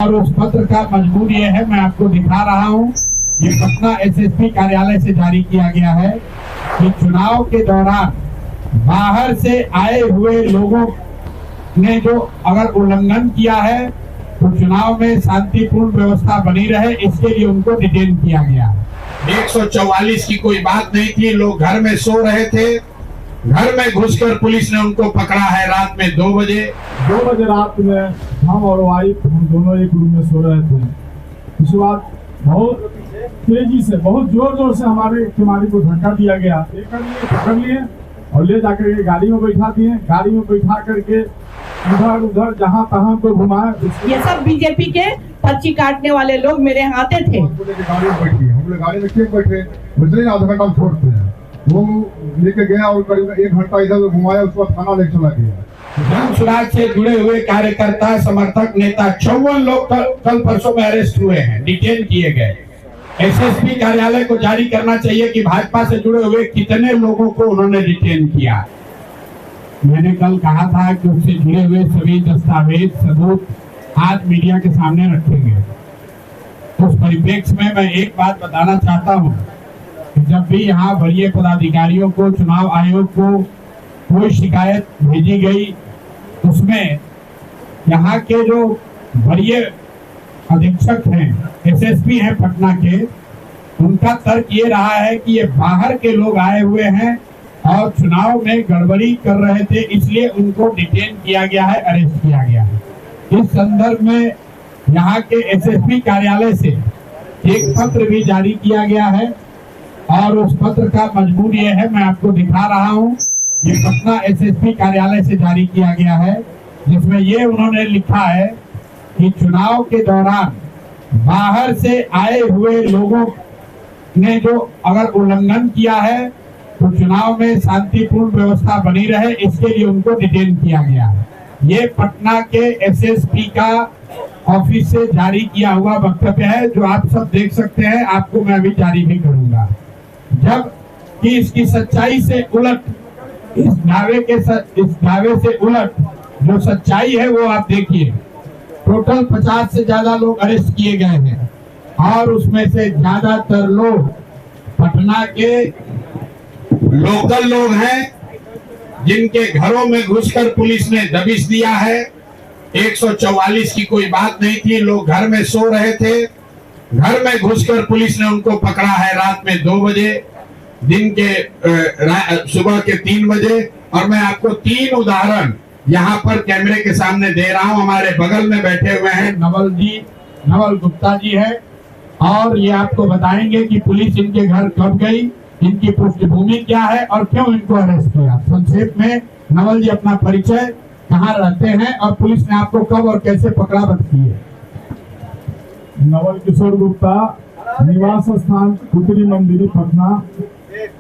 और उस पत्र का मजमून ये है, मैं आपको दिखा रहा हूँ। ये पटना एसएसपी कार्यालय से जारी किया गया है कि चुनाव के दौरान बाहर से आए हुए लोगों ने जो अगर उल्लंघन किया है तो चुनाव में शांतिपूर्ण व्यवस्था बनी रहे, इसके लिए उनको डिटेन किया गया। 144 की कोई बात नहीं थी, लोग घर में सो रहे थे। घर में घुसकर पुलिस ने उनको पकड़ा है रात में 2 बजे रात में हम और वाइफ हम दोनों एक रूम में सो रहे थे। उसके बाद बहुत तेजी से बहुत जोर से हमारे किमारी को धक्का दिया गया। पकड़ लिए और ले जाकर के गाड़ी में बैठा दिए। गाड़ी में बैठा करके इधर उधर जहाँ तहाँ को घुमाए। ये सब बीजेपी के पर्ची काटने वाले लोग मेरे यहाँ आते थे। गाड़ी में बैठे, हम लोग गाड़ी में क्यों बैठे, आधा घंटा छोड़ते हैं। वो लेके गया और करीब 1 घंटा इधर घुमाया, उसके बाद थाना लेके चला गया। जन सुराज से जुड़े हुए कार्यकर्ता, समर्थक, नेता 54 लोग कल परसों में अरेस्ट हुए हैं, डिटेन किए गए। एसएसपी कार्यालय को जारी करना चाहिए कि भाजपा से जुड़े हुए कितने लोगों को उन्होंने डिटेन किया। मैंने कल कहा था कि उससे जुड़े हुए सभी दस्तावेज सबूत आज मीडिया के सामने रखेंगे। उस परिप्रेक्ष्य में मैं एक बात बताना चाहता हूँ कि जब भी यहाँ वरीय पदाधिकारियों को, चुनाव आयोग को कोई शिकायत भेजी गई, उसमें यहाँ के जो वरीय अधीक्षक हैं, एसएसपी हैं पटना के, उनका तर्क ये रहा है कि ये बाहर के लोग आए हुए हैं और चुनाव में गड़बड़ी कर रहे थे, इसलिए उनको डिटेन किया गया है, अरेस्ट किया गया है। इस संदर्भ में यहाँ के एसएसपी कार्यालय से एक पत्र भी जारी किया गया है और उस पत्र का मजमून ये है, मैं आपको दिखा रहा हूँ। ये पटना एसएसपी कार्यालय से जारी किया गया है, जिसमें ये उन्होंने लिखा है कि चुनाव के दौरान बाहर से आए हुए लोगों ने जो अगर उल्लंघन किया है तो चुनाव में शांतिपूर्ण व्यवस्था बनी रहे, इसके लिए उनको डिटेन किया गया है। ये पटना के एसएसपी का ऑफिस से जारी किया हुआ वक्तव्य है, जो आप सब देख सकते हैं। आपको मैं अभी जारी भी करूंगा। जब कि इसकी सच्चाई से उलट, इस दावे से उलट जो सच्चाई है वो आप देखिए। टोटल 50 से ज्यादा लोग अरेस्ट किए गए हैं और उसमें से ज्यादातर लोग पटना के लोकल लोग हैं, जिनके घरों में घुसकर पुलिस ने दबिश दिया है। 144 की कोई बात नहीं थी, लोग घर में सो रहे थे। घर में घुसकर पुलिस ने उनको पकड़ा है रात में 2 बजे, दिन के सुबह के 3 बजे। और मैं आपको 3 उदाहरण यहाँ पर कैमरे के सामने दे रहा हूँ। हमारे बगल में बैठे हुए हैं नवल गुप्ता जी है, और ये आपको बताएंगे कि पुलिस इनके घर कब गई, इनकी पृष्ठभूमि क्या है और क्यों इनको अरेस्ट किया। संक्षेप में नवल जी अपना परिचय, कहाँ रहते हैं और पुलिस ने आपको कब और कैसे पकड़ा, बताइए। नवल किशोर गुप्ता, निवास स्थान कुतरी मंदिरी, पटना।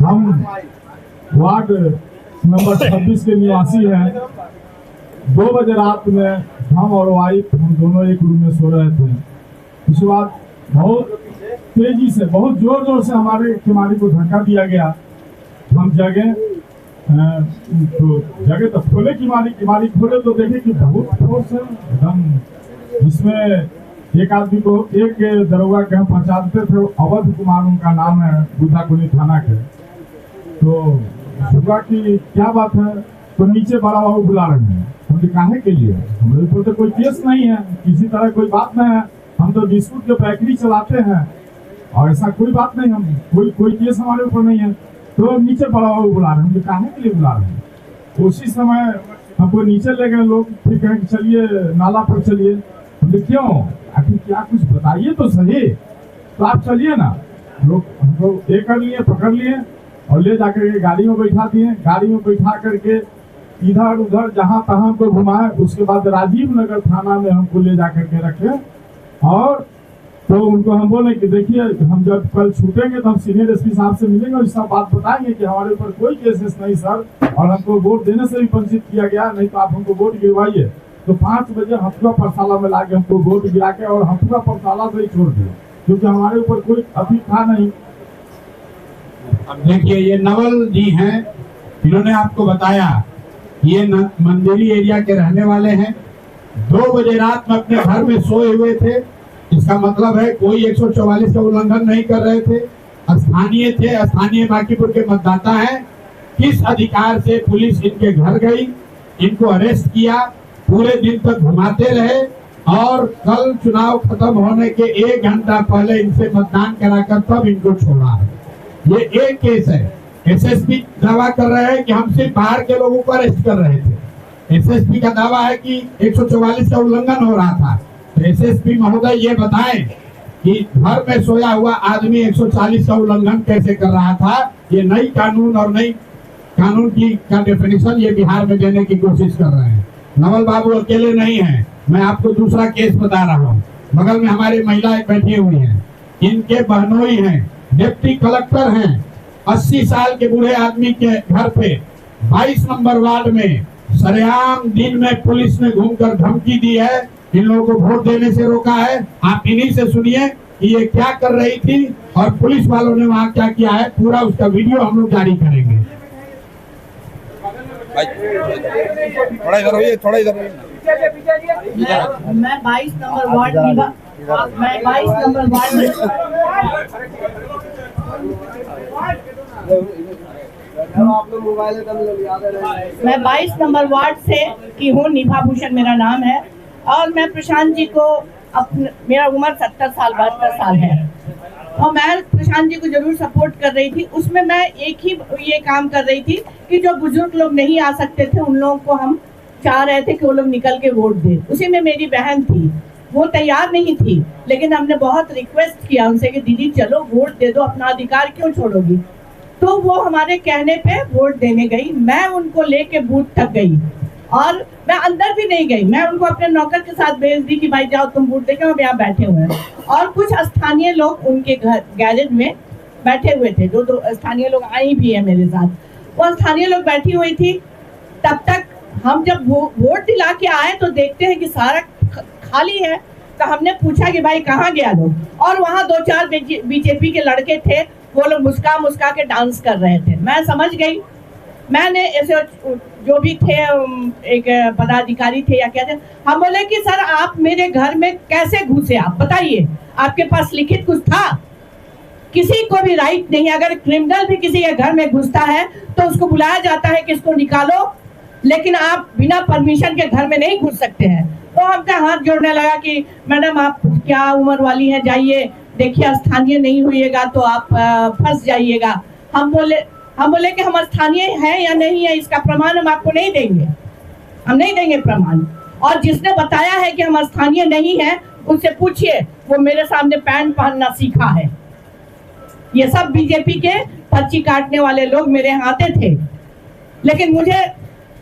हम वार्ड नंबर 26 के निवासी हैं। 2 बजे रात में हम और वाइफ हम दोनों एक रूम में सो रहे थे। उसके बाद बहुत तेजी से बहुत जोर से हमारे किमारी को धक्का दिया गया। हम जगे तो खोले किमारी खोले तो देखे कि बहुत फोर्स है एकदम, जिसमें एक आदमी को, एक दरोगा के हम पहचानते थे, अवध कुमार उनका नाम है, बुद्धाकुनी थाना के। तो सुबह की क्या बात है, तो नीचे बड़ा बाबू बुला रहे हैं। हमने काहे के लिए, हमारे ऊपर तो कोई केस नहीं है, किसी तरह कोई बात नहीं है, हम तो बिस्कुट के पैकेट चलाते हैं और ऐसा कोई बात नहीं, हम कोई केस हमारे ऊपर नहीं है। तो नीचे बड़ा बाबू बुला रहे हैं, हम काहे के लिए बुला रहे हैं। उसी समय हमको नीचे ले गए लोग, फिर कहें कि चलिए नाला पर चलिए। हमने क्यों, आखिर क्या कुछ बताइए तो सही, तो आप चलिए ना। लोग हमको एक कर लिए, पकड़ लिए और ले जाकर के गाड़ी में बैठा दिए। गाड़ी में बैठा करके इधर उधर जहाँ तहाँ को घुमाए। उसके बाद राजीव नगर थाना में हमको ले जाकर के रखे और तो उनको हम बोले कि देखिए, हम जब कल छूटेंगे तो हम सीनियर एसपी साहब से मिलेंगे और इस सब बात बताएंगे कि हमारे ऊपर कोई केसेस नहीं सर, और हमको वोट देने से भी वंचित किया गया, नहीं तो आप हमको वोट गिरवाइए। तो 5 बजे हथुआ पाठशाला में लाके हमको वोट गिरा के और हथुआ पाठशाला से ही छोड़ दिया, क्योंकि हमारे ऊपर कोई अभी था नहीं। अब देखिए, ये नवल जी हैं, इन्होंने आपको बताया ये मंदिरी एरिया के रहने वाले हैं 2 बजे रात में अपने घर में सोए हुए थे। इसका मतलब है कोई 144 का उल्लंघन नहीं कर रहे थे, स्थानीय थे, स्थानीय बांकीपुर के मतदाता हैं। किस अधिकार से पुलिस इनके घर गई, इनको अरेस्ट किया, पूरे दिन तक घुमाते रहे और कल चुनाव खत्म होने के 1 घंटा पहले इनसे मतदान कराकर तब इनको छोड़ा है। ये एक केस है। एसएसपी दावा कर रहे हैं कि हम सिर्फ बाहर के लोगों को अरेस्ट कर रहे थे। एसएसपी का दावा है कि 144 का उल्लंघन हो रहा था। तो एसएसपी महोदय ये बताएं कि घर में सोया हुआ आदमी 140 का उल्लंघन कैसे कर रहा था। ये नई कानून और नई कानून की का डेफिनेशन ये बिहार में देने की कोशिश कर रहे हैं। नवल बाबू अकेले नहीं है, मैं आपको दूसरा केस बता रहा हूँ। बगल में हमारी महिलाएं बैठी हुई हैं, इनके बहनोई हैं, डिप्टी कलेक्टर हैं। 80 साल के बूढ़े आदमी के घर पे 22 नंबर वार्ड में सरेआम दिन में पुलिस ने घूमकर धमकी दी है, इन लोगों को वोट देने से रोका है। आप इन्हीं से सुनिए कि ये क्या कर रही थी और पुलिस वालों ने वहाँ क्या किया है। पूरा उसका वीडियो हम लोग जारी करेंगे। थोड़ा इधर होइए, थोड़ा इधर होइए। मैं 22 नंबर वार्ड मैं 22 नंबर वार्ड मैं 22 नंबर वार्ड से की हूँ। निभा भूषण मेरा नाम है और मैं प्रशांत जी को मेरा उम्र 70 साल 72 साल है और मैं प्रशांत जी को जरूर सपोर्ट कर रही थी। उसमें मैं एक ही ये काम कर रही थी कि जो बुजुर्ग लोग नहीं आ सकते थे उन लोगों को हम चाह रहे थे कि वो लोग निकल के वोट दे। उसी में मेरी बहन थी, वो तैयार नहीं थी, लेकिन हमने बहुत रिक्वेस्ट किया उनसे कि दीदी चलो वोट दे दो, अपना अधिकार क्यों छोड़ोगी। तो वो हमारे कहने पे वोट देने गई। मैं उनको लेके बूथ तक गई और मैं अंदर भी नहीं गई। मैं उनको अपने नौकर के साथ भेज दी कि भाई जाओ तुम वोट देके, हम यहाँ बैठे हुए हैं। और कुछ स्थानीय लोग उनके घर गैरेज में बैठे हुए थे, दो स्थानीय लोग आई भी है मेरे साथ। वो स्थानीय लोग बैठी हुई थी। तब तक हम जब वोट दिला के आए तो देखते हैं कि सारा खाली है। तो हमने पूछा कि भाई कहाँ गया लोग, और वहाँ 2-4 बीजेपी के लड़के थे, वो लोग मुस्का मुस्का के डांस कर रहे थे। मैं समझ गई। मैंने ऐसे जो भी थे, एक पदाधिकारी थे या क्या थे, हम बोले कि सर आप मेरे घर में कैसे घुसे, आप बताइए, आपके पास लिखित कुछ था? किसी को भी राइट नहीं। अगर क्रिमिनल भी किसी के घर में घुसता है तो उसको बुलाया जाता है कि इसको निकालो, लेकिन आप बिना परमिशन के घर में नहीं घुस सकते हैं। तो हमका हाथ जोड़ने लगा कि मैडम आप क्या उम्र वाली हैं, जाइए देखिए, स्थानीय नहीं होइएगा तो आप फंस जाइएगा। हम बोले कि हम स्थानीय हैं या नहीं है इसका प्रमाण हम आपको नहीं देंगे, हम नहीं देंगे प्रमाण। और जिसने बताया है कि हम स्थानीय नहीं है उनसे पूछिए, वो मेरे सामने पैंट पहनना सीखा है। ये सब बीजेपी के पर्ची काटने वाले लोग मेरे यहाँ आते थे, लेकिन मुझे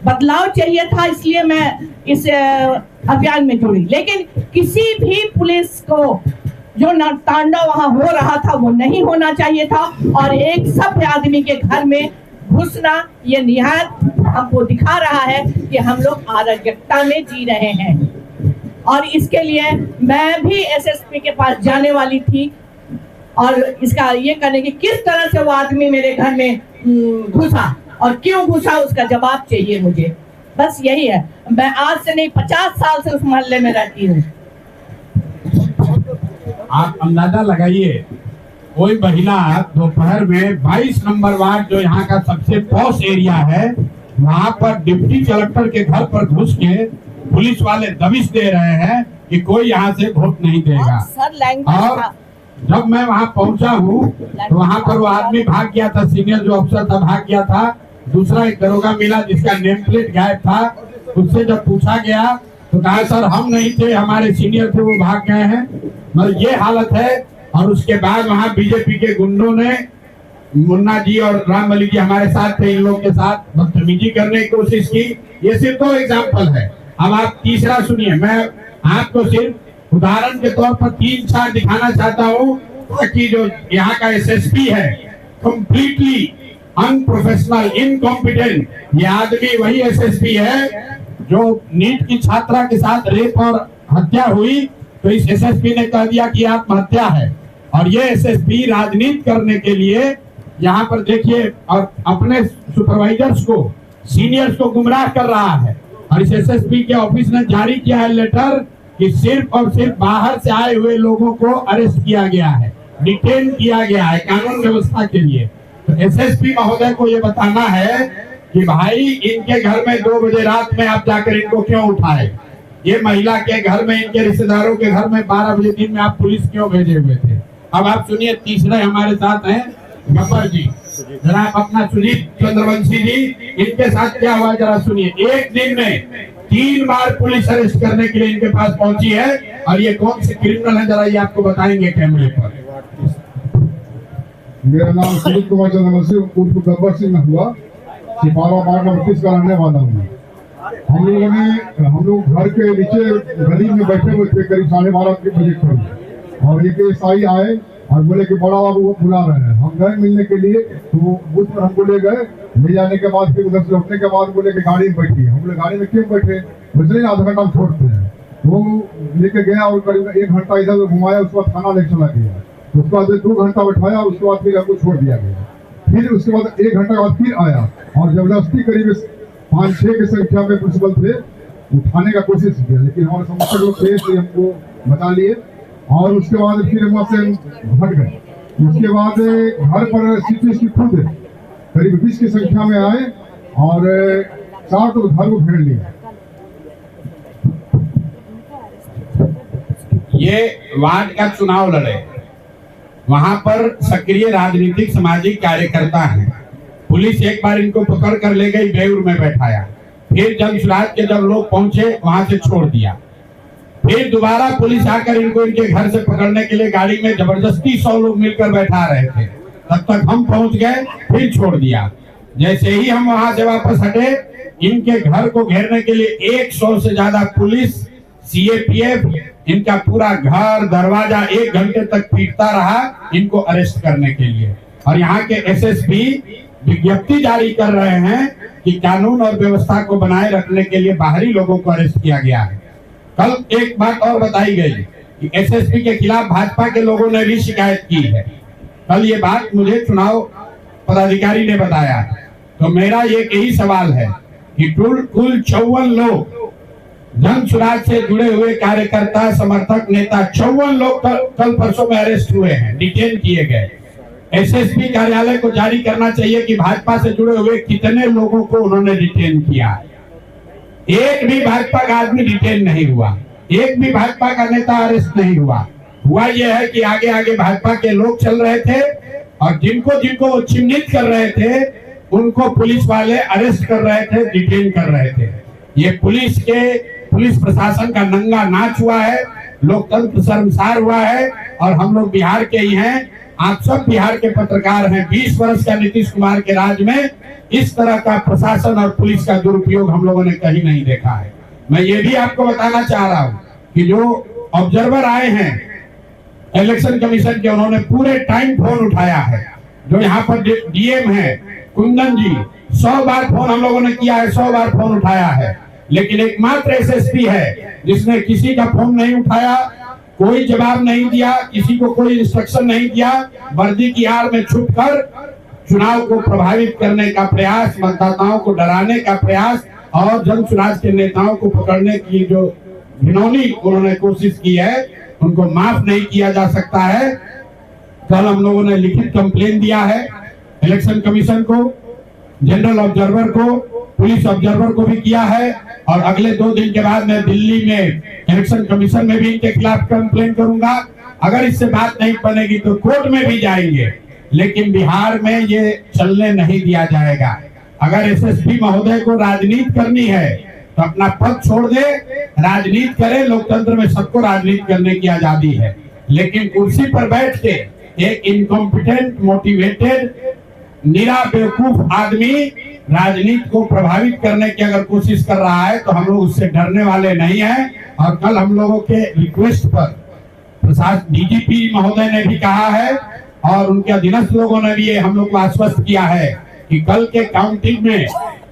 बदलाव चाहिए था, इसलिए मैं इस अभियान में जुड़ी। लेकिन किसी भी पुलिस को जो तांडव वहां हो रहा था वो नहीं होना चाहिए था। और एक सभ्य आदमी के घर में घुसना ये निहायत हमको दिखा रहा है कि हम लोग अराजकता में जी रहे हैं। और इसके लिए मैं भी एसएसपी के पास जाने वाली थी और इसका ये करने की किस तरह से वो आदमी मेरे घर में घुसा और क्यों घुसा उसका जवाब चाहिए मुझे। बस यही है। मैं आज से नहीं 50 साल से उस मोहल्ले में रहती हूँ। आप अंदाजा लगाइए, कोई महिला दोपहर में 22 नंबर वार्ड जो यहाँ का सबसे पॉश एरिया है, वहाँ पर डिप्टी कलेक्टर के घर पर घुस के पुलिस वाले दबिश दे रहे हैं कि कोई यहाँ से वोट नहीं देगा। और जब मैं वहाँ पहुँचा हूँ तो वहाँ पर वो आदमी भाग गया था, सीनियर जो अफसर था भाग गया था। दूसरा एक दरोगा मिला जिसका नेम प्लेट गायब था। उससे जब पूछा गया तो कहा सर हम नहीं थे, हमारे सीनियर थे वो भाग गए हैं। मतलब ये हालत है। और उसके बाद वहाँ बीजेपी के गुंडों ने, मुन्ना जी और राम मलिक जी हमारे साथ थे, इन लोग के साथ बदतमीजी करने की कोशिश की। ये सिर्फ 2 एग्जाम्पल है। अब आप तीसरा सुनिए। मैं आपको सिर्फ उदाहरण के तौर पर 3-4 दिखाना चाहता हूँ ताकि जो यहाँ का एसएसपी है कंप्लीटली अनप्रोफेशनल, इनकॉम्पिटेंट, ये आदमी वही एसएसपी है जो नीट की छात्रा के साथ रेप और हत्या हुई तो इस एसएसपी ने कह दिया कि आत्महत्या है। और ये एसएसपी राजनीति करने के लिए यहाँ पर देखिए और अपने सुपरवाइजर्स को, सीनियर्स को गुमराह कर रहा है। और इस एसएसपी के ऑफिस ने जारी किया है लेटर कि सिर्फ और सिर्फ बाहर से आए हुए लोगों को अरेस्ट किया गया है, डिटेन किया गया है कानून व्यवस्था के लिए। तो एसएसपी महोदय को ये बताना है कि भाई इनके घर में 2 बजे रात में आप जाकर इनको क्यों उठाए, ये महिला के घर में, इनके रिश्तेदारों के घर में 12 बजे दिन में आप पुलिस क्यों भेजे हुए थे। अब आप सुनिए, तीसरे हमारे साथ हैं गब्बर जी, जरा आप अपना सुजीत चंद्रवंशी जी, इनके साथ क्या हुआ जरा सुनिए। एक दिन में 3 बार पुलिस अरेस्ट करने के लिए इनके पास पहुंची है, और ये कौन से क्रिमिनल है जरा ये आपको बताएंगे कैमरे पर। मेरा नाम सुजीत कुमार चंद्रवंशी उर्फ गब्बर सिंह हुआ, सिपारा वार्ड नंबर 30 का रहने वाला हूँ। हम लोग घर के नीचे गली में बैठे हुए थे करीब 12:30 बजे करीब, और एक एसआई आए और बोले कि बड़ा बाबू वो बुला रहे हैं। हम गए मिलने के लिए, तो वो बूथ पर हमको ले गए। ले जाने के बाद फिर उधर से लौटने के बाद बोले कि गाड़ी में बैठिए। हम बोले गाड़ी में क्यों बैठे, बोले आधा घंटा हम छोड़ते हैं। वो लेके गया और करीब 1 घंटा इधर घुमाया, उसके बाद थाना लेके चला गया। उसके बाद 2 घंटा बैठाया, उसके बाद फिर हमको छोड़ दिया गया। फिर उसके बाद 1 घंटा बाद फिर आया और जबरदस्ती करीब 5-6 की संख्या में प्रिंसिपल थे, उठाने का कोशिश किया, लेकिन हमारे समर्थक लोग थे तो हमको बचा लिए। और उसके बाद फिर वहाँ से हट गए। उसके बाद घर पर सीटी खुद करीब 20 की संख्या में आए और 4 तो घर को घेर लिया। ये वार्ड का चुनाव लड़े, वहां पर सक्रिय राजनीतिक सामाजिक कार्यकर्ता हैं। पुलिस एक बार इनको पकड़ कर ले गई, बेऊर में बैठाया, फिर जनसुराज के जब लोग पहुंचे वहां से छोड़ दिया। फिर दोबारा पुलिस आकर इनको इनके घर से पकड़ने के लिए गाड़ी में जबरदस्ती 100 लोग मिलकर बैठा रहे थे, तब तक हम पहुंच गए, फिर छोड़ दिया। जैसे ही हम वहां से वापस हटे, इनके घर को घेरने के लिए 100 से ज्यादा पुलिस, सीएपीएफ इनका पूरा घर दरवाजा 1 घंटे तक पीटता रहा इनको अरेस्ट करने के लिए। और यहाँ के एसएसपी विज्ञप्ति जारी कर रहे हैं कि कानून और व्यवस्था को बनाए रखने के लिए बाहरी लोगों को अरेस्ट किया गया है। कल एक बात और बताई गई कि एसएसपी के खिलाफ भाजपा के लोगों ने भी शिकायत की है। कल ये बात मुझे चुनाव पदाधिकारी ने बताया। तो मेरा ये यही सवाल है कि कुल 54 लोग जनसुराज से जुड़े हुए कार्यकर्ता, समर्थक, नेता 54 लोग कल परसों में अरेस्ट हुए हैं, डिटेन किए गए। एसएसपी कार्यालय को जारी करना चाहिए कि भाजपा से जुड़े हुए कितने लोगों को उन्होंने डिटेन किया। एक भी भाजपा का आदमी डिटेन नहीं हुआ, एक भी भाजपा का नेता अरेस्ट नहीं हुआ। हुआ यह है कि आगे आगे भाजपा के लोग चल रहे थे और जिनको जिनको वो चिन्हित कर रहे थे उनको पुलिस वाले अरेस्ट कर रहे थे, डिटेन कर रहे थे। ये पुलिस प्रशासन का नंगा नाच हुआ है, लोकतंत्र शर्मसार हुआ है। और हम लोग बिहार के ही हैं, आप सब बिहार के पत्रकार हैं। 20 वर्ष का नीतीश कुमार के राज में इस तरह का प्रशासन और पुलिस का दुरुपयोग हम लोगों ने कहीं नहीं देखा है। मैं ये भी आपको बताना चाह रहा हूँ कि जो ऑब्जर्वर आए हैं इलेक्शन कमीशन के, उन्होंने पूरे टाइम फोन उठाया है। जो यहाँ पर डीएम है कुंदन जी, 100 बार फोन हम लोगों ने किया है, 100 बार फोन उठाया है, लेकिन एकमात्र एसएसपी है जिसने किसी का फोन नहीं उठाया, कोई जवाब नहीं दिया, किसी को कोई इंस्ट्रक्शन नहीं दिया। वर्दी की आड़ में छुपकर चुनाव को प्रभावित करने का प्रयास, मतदाताओं को डराने का प्रयास और जनसुराज के नेताओं को पकड़ने की जो घिनौनी उन्होंने कोशिश की है, उनको माफ नहीं किया जा सकता है। कल हम लोगों ने लिखित कंप्लेन दिया है इलेक्शन कमीशन को, जनरल ऑब्जर्वर को, पुलिस ऑब्जर्वर को भी किया है। और अगले 2 दिन के बाद मैं दिल्ली में इलेक्शन कमीशन में भी इनके खिलाफ कंप्लेन करूंगा। अगर इससे बात नहीं बनेगी तो कोर्ट में भी जाएंगे, लेकिन बिहार में ये चलने नहीं दिया जाएगा। अगर एसएसपी महोदय को राजनीति करनी है तो अपना पद छोड़ दे, राजनीति करे। लोकतंत्र में सबको राजनीति करने की आजादी है, लेकिन कुर्सी पर बैठ के एक इनकॉम्पिटेंट, मोटिवेटेड, निरा बेवकूफ आदमी राजनीति को प्रभावित करने की अगर कोशिश कर रहा है तो हम लोग उससे डरने वाले नहीं हैं। और कल हम लोगों के रिक्वेस्ट पर प्रशासन डीजीपी महोदय ने भी कहा है और उनके अधीनस्थ लोगों ने भी ये हम लोग को आश्वस्त किया है कि कल के काउंटिंग में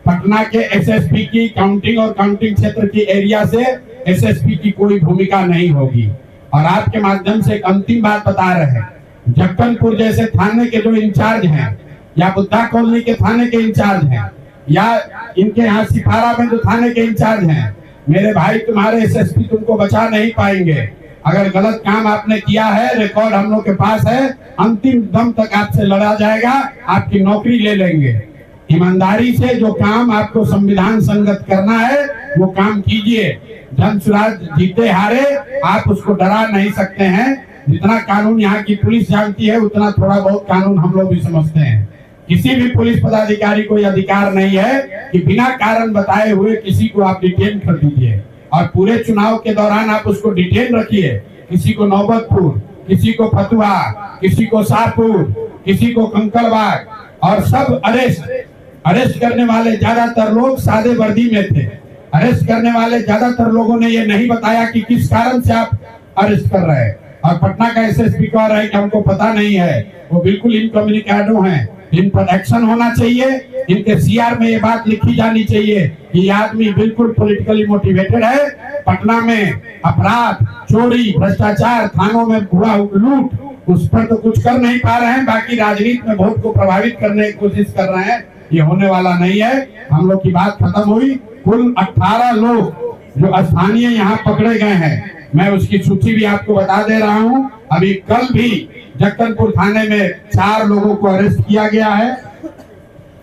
पटना के एसएसपी की काउंटिंग और काउंटिंग क्षेत्र की एरिया से एसएसपी की कोई भूमिका नहीं होगी। और आपके माध्यम से एक अंतिम बात बता रहे हैं, जक्कनपुर जैसे थाने के जो इंचार्ज हैं या बुद्धा कॉलोनी के थाने के इंचार्ज हैं, या इनके यहाँ सिपारा में जो थाने के इंचार्ज हैं, मेरे भाई तुम्हारे एसएसपी तुमको बचा नहीं पाएंगे। अगर गलत काम आपने किया है, रिकॉर्ड हम लोग के पास है, अंतिम दम तक आपसे लड़ा जाएगा, आपकी नौकरी ले लेंगे। ईमानदारी से जो काम आपको संविधान संगत करना है वो काम कीजिए। जन सुराज जीते हारे आप उसको डरा नहीं सकते हैं। जितना कानून यहाँ की पुलिस जानती है उतना थोड़ा बहुत कानून हम लोग भी समझते हैं। किसी भी पुलिस पदाधिकारी को यह अधिकार नहीं है कि बिना कारण बताए हुए किसी को आप डिटेन कर दीजिए, और पूरे चुनाव के दौरान आप उसको डिटेन रखिए। किसी को नौबतपुर, किसी को फतुहा, किसी को शाहपुर, किसी को कंकड़बाग, और सब अरेस्ट करने वाले ज्यादातर लोग सादे वर्दी में थे। अरेस्ट करने वाले ज्यादातर लोगों ने ये नहीं बताया कि किस कारण से आप अरेस्ट कर रहे हैं। और पटना का एसएसपी कह रहा है कि हमको पता नहीं है, वो बिल्कुल इनकम्युनिकेटो हैं। इन पर एक्शन होना चाहिए। इनके सीआर में ये बात लिखी जानी चाहिए कि ये आदमी बिल्कुल पॉलिटिकली मोटिवेटेड है। पटना में अपराध, चोरी, भ्रष्टाचार, थानों में हुआ लूट, उस पर तो कुछ कर नहीं पा रहे हैं, बाकी राजनीति में वोट को प्रभावित करने की कोशिश कर रहे हैं। ये होने वाला नहीं है। हम लोग की बात खत्म हुई। कुल 18 लोग जो स्थानीय यहाँ पकड़े गए हैं, मैं उसकी सूची भी आपको बता दे रहा हूँ। अभी कल भी जक्कनपुर थाने में 4 लोगों को अरेस्ट किया गया है,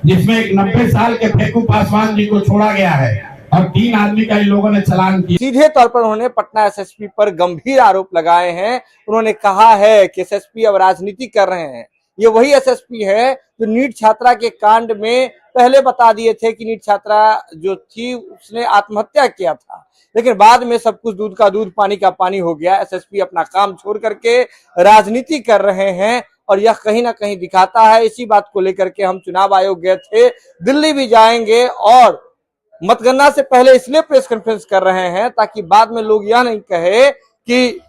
जिसमें एक 90 साल के फेकू पासवान जी को छोड़ा गया है, और 3 आदमी का इन लोगों ने चालान किया। सीधे तौर पर उन्होंने पटना एसएसपी पर गंभीर आरोप लगाए हैं। उन्होंने कहा है कि एसएसपी अब राजनीति कर रहे हैं। ये वही एसएसपी है जो नीट छात्रा के कांड में पहले बता दिए थे कि नीट छात्रा जो थी उसने आत्महत्या किया था, लेकिन बाद में सब कुछ दूध का दूध पानी का पानी हो गया। एसएसपी अपना काम छोड़ करके राजनीति कर रहे हैं, और यह कहीं ना कहीं दिखाता है। इसी बात को लेकर के हम चुनाव आयोग गए थे, दिल्ली भी जाएंगे, और मतगणना से पहले इसलिए प्रेस कॉन्फ्रेंस कर रहे हैं ताकि बाद में लोग यह नहीं कहे कि